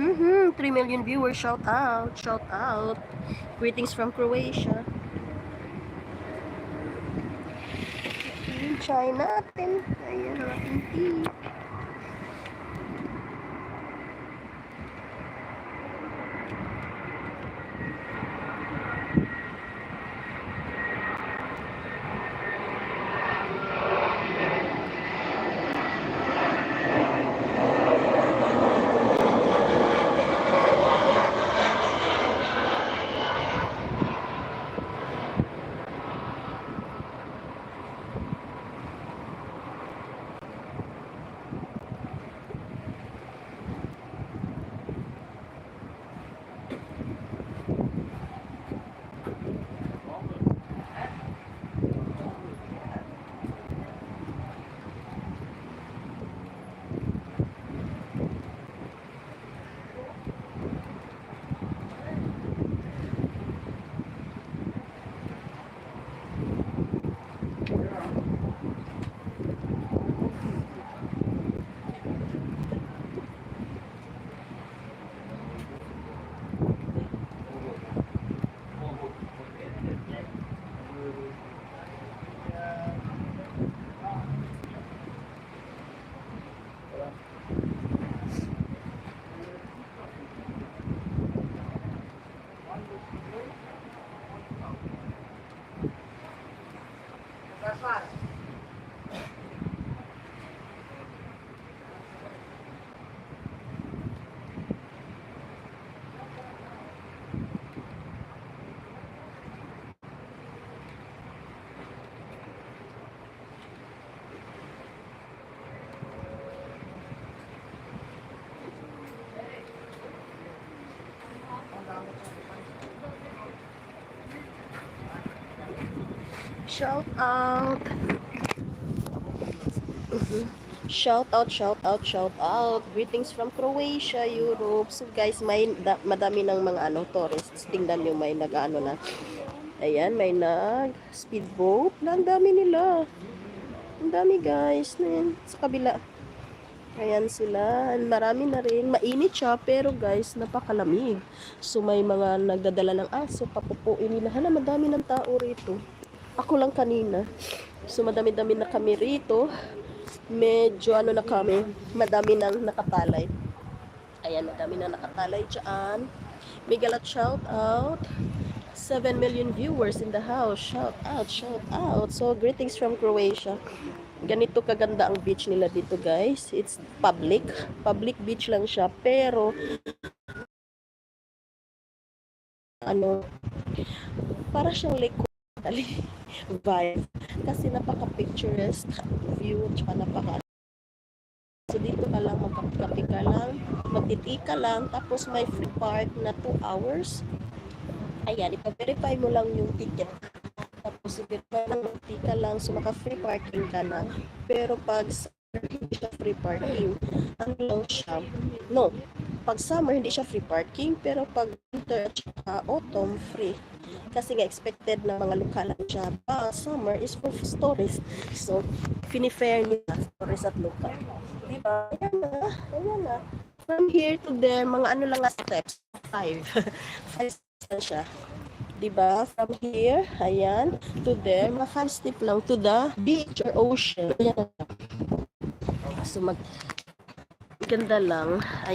3 million viewers. Shout out. Shout out. Greetings from Croatia. Yung chai natin. Ayan ang ating tea. Shout out. Shout out, shout out, shout out. Greetings from Croatia, Europe. So guys, may madami ng mga tourists. Tingnan nyo, may nag-ano na. Ayan, may speedboat. Ang dami nila. Ang dami guys. Ayan, sa kabila. Ayan sila. Marami na rin. Mainit siya, pero guys, napakalamig. So may mga nagdadala ng aso. Papupuin nila. Hala, madami ng tao rito. Ako lang kanina. So madami-dami na kami rito. Medyo na kami. Madami nang nakatalay. Ayan, madami na nakatalay dyan. Migalat shout out. 7 million viewers in the house. Shout out, shout out. So greetings from Croatia. Ganito kaganda ang beach nila dito guys. It's public. Public beach lang siya. Pero para siyang lake vibe. Kasi napaka-picturesque view, tsaka so dito ka lang, magkapi ka lang, magtiti ka lang, tapos may free park na 2 hours. Ayan, ipa-verify mo lang yung ticket. Tapos i-verify mo ka lang, so maka-free parking ka na. Pero pag hindi siya free parking, ano lang siya, no, pag summer hindi siya free parking, pero pag winter at autumn, free. Kasi nga expected na mga lokalan siya. But summer is for tourists. So, fini-fair nila tourists at local. Diba? Ayan na. From here to there, mga lang steps. 5. 5 steps siya. Diba? From here, ayan, to there, mga 5 steps lang to the beach or ocean. Ayan na. So, ganda lang.